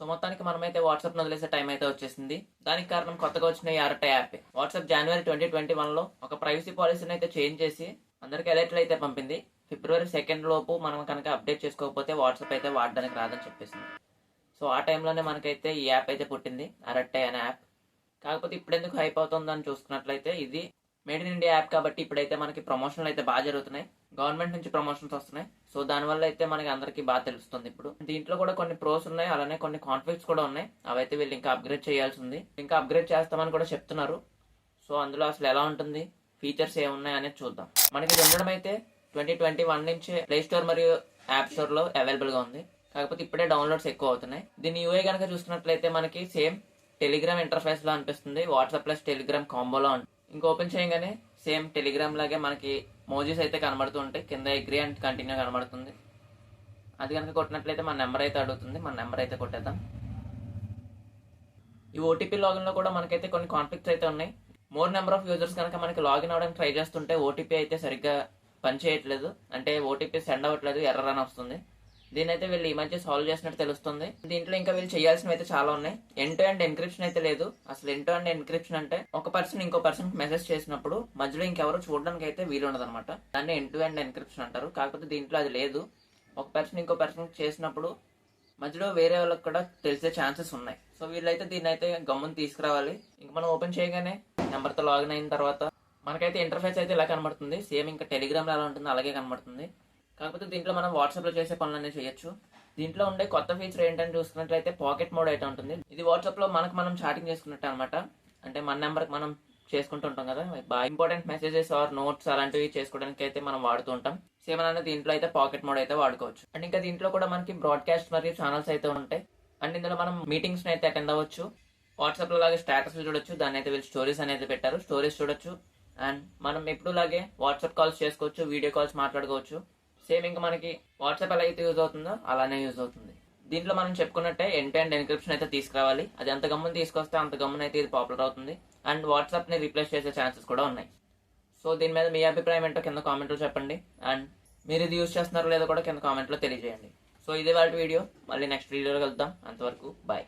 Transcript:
So మొత్తానికి మనమైతే WhatsApp వదిలేసే టైం అయితే వచ్చేసింది. దానికి కారణం కొత్తగా వచ్చిన ఈ అరట యాప్. వాట్సాప్ జనవరి 2021లో ఒక ప్రైవసీ పాలసీని అయితే చేంజ్ చేసి అందరికి అలర్ట్లు అయితే పంపింది. ఫిబ్రవరి 2 లోపు మనం కనుక అప్డేట్ చేసుకోకపోతే వాట్సాప్ అయితే వాడడానికి రాదని చెప్పేసింది. సో ఆ టైంలోనే మనకైతే ఈ యాప్ అయితే పుట్టింది, అరట్టే అనే యాప్. కాకపోతే ఇప్పుడు ఎందుకు హైప్ అవుతుందని చూసుకున్నట్లయితే ఇది మేడ్ ఇన్ ఇండియా యాప్ కాబట్టి ఇప్పుడైతే మనకి ప్రమోషన్లు అయితే బాగా జరుగుతున్నాయి. గవర్నమెంట్ నుంచి ప్రమోషన్స్ వస్తున్నాయి. సో దానివల్ల అయితే మనకి అందరికీ బాగా తెలుస్తుంది. ఇప్పుడు దీంట్లో కూడా కొన్ని ప్రోస్ ఉన్నాయి, అలానే కొన్ని కాన్ఫ్లిక్ట్స్ కూడా ఉన్నాయి. అవైతే వీళ్ళు ఇంకా అప్గ్రేడ్ చేయాల్సి ఉంది. ఇంకా అప్గ్రేడ్ చేస్తామని కూడా చెప్తున్నారు. సో అందులో అసలు ఎలా ఉంటుంది, ఫీచర్స్ ఏమున్నాయి అనేది చూద్దాం. మనకి ఇది ఉండడం అయితే 2021 నుంచి ప్లే స్టోర్ మరియు యాప్ స్టోర్ లో అవైలబుల్ గా ఉంది. కాకపోతే ఇప్పుడే డౌన్లోడ్స్ ఎక్కువ అవుతున్నాయి. దీని యూఐ కనుక చూసుకున్నట్లయితే మనకి సేమ్ టెలిగ్రామ్ ఇంటర్ఫేస్ లో అనిపిస్తుంది. వాట్సాప్ ప్లస్ టెలిగ్రామ్ కాంబోలో ఇంకా ఓపెన్ చేయగానే సేమ్ టెలిగ్రామ్ లాగే మనకి మోజీస్ అయితే కనబడుతూ ఉంటాయి. కింద అగ్రీ అండ్ కంటిన్యూ కనబడుతుంది. అది కనుక కొట్టినట్లయితే మన నెంబర్ అయితే అడుగుతుంది. మన నెంబర్ అయితే కొట్టేద్దాం. ఈ ఓటీపీ లాగిన్ లో కూడా మనకైతే కొన్ని కాన్ఫ్లిక్ట్స్ అయితే ఉన్నాయి. మోర్ నెంబర్ ఆఫ్ యూజర్స్ కనుక మనకి లాగిన్ అవడానికి ట్రై చేస్తుంటే ఓటీపీ అయితే సరిగ్గా పనిచేయట్లేదు. అంటే ఓటీపీ సెండ్ అవ్వట్లేదు, ఎర్రర్ అని వస్తుంది. దీని అయితే వీళ్ళు ఈ మధ్య సాల్వ్ చేసినట్టు తెలుస్తుంది. దీంట్లో ఇంకా వీళ్ళు చేయాల్సినవి అయితే చాలా ఉన్నాయి. ఎండ్ టు ఎండ్ ఎన్క్రిప్షన్ అయితే లేదు. అసలు ఎండ్ టు ఎండ్ ఎన్క్రిప్షన్ అంటే ఒక పర్సన్ ఇంకో పర్సన్ మెసేజ్ చేసినప్పుడు మధ్యలో ఇంకెవరు చూడడానికి అయితే వీలు ఉండదు అనమాట. దాన్ని ఎండ్ టు ఎండ్ ఎన్క్రిప్షన్ అంటారు. కాకపోతే దీంట్లో అది లేదు. ఒక పర్సన్ ఇంకో పర్సన్ చేసినప్పుడు మధ్యలో వేరే వాళ్ళకి కూడా తెలిసే ఛాన్సెస్ ఉన్నాయి. సో వీళ్ళైతే దీన్ని అయితే గమ్మున తీసుకురావాలి. ఇంకా మనం ఓపెన్ చేయగానే నెంబర్తో లాగిన్ అయిన తర్వాత మనకైతే ఇంటర్ఫేస్ అయితే ఇలా కనబడుతుంది. సేమ్ ఇంకా టెలిగ్రామ్ ఎలా ఉంటుందో అలాగే కనబడుతుంది. కాకపోతే దీంట్లో మనం వాట్సాప్ లో చేసే పనులన్నీ చేయొచ్చు. దీంట్లో ఉండే కొత్త ఫీచర్ ఏంటని చూసుకున్నట్లయితే పాకెట్ మోడ్ అయితే ఉంటుంది. ఇది వాట్సాప్ లో మనం చాటింగ్ చేసుకున్నట్టు అనమాట. అంటే మన నెంబర్ మనం చేసుకుంటుంటాం కదా, బాగా ఇంపార్టెంట్ మెసేజెస్ ఆర్ నోట్స్ అలాంటివి చేసుకోవడానికి అయితే మనం వాడుతూ ఉంటాం. సేమ్ అలానే దీంట్లో అయితే పాకెట్ మోడ్ అయితే వాడుకోవచ్చు. అండ్ ఇంకా దీంట్లో కూడా మనకి బ్రాడ్కాస్ట్ మరియు ఛానల్స్ అయితే ఉంటాయి. అండ్ ఇందులో మనం మీటింగ్స్ అయితే అటెండ్ అవ్వచ్చు. వాట్సాప్ లో లాగే స్టేటస్ చూడొచ్చు. దాన్ని అయితే వీళ్ళు స్టోరీస్ అనేది పెట్టారు, స్టోరీస్ చూడొచ్చు. అండ్ మనం ఎప్పుడు లాగే వాట్సాప్ కాల్స్ చేసుకోవచ్చు, వీడియో కాల్స్ మాట్లాడుకోవచ్చు. సేమ్ ఇంకా మనకి వాట్సాప్ ఎలా అయితే యూజ్ అవుతుందో అలానే యూజ్ అవుతుంది. దీంట్లో మనం చెప్పుకున్నట్టే ఎండ్ టు ఎండ్ ఎన్క్రిప్షన్ అయితే తీసుకురావాలి. అది ఎంత గమ్మున తీసుకొస్తే అంత గమ్మున అయితే ఇది పాపులర్ అవుతుంది. అండ్ వాట్సాప్ ని రీప్లేస్ చేసే ఛాన్సెస్ కూడా ఉన్నాయి. సో దీని మీద మీ అభిప్రాయం ఏంటో కింద కామెంట్లో చెప్పండి. అండ్ మీరు ఇది యూజ్ చేస్తున్నారో లేదో కూడా కింద కామెంట్లో తెలియజేయండి. సో ఇదే వాళ్ళ వీడియో. మళ్ళీ నెక్స్ట్ వీడియోలో కలుద్దాం. అంతవరకు బాయ్.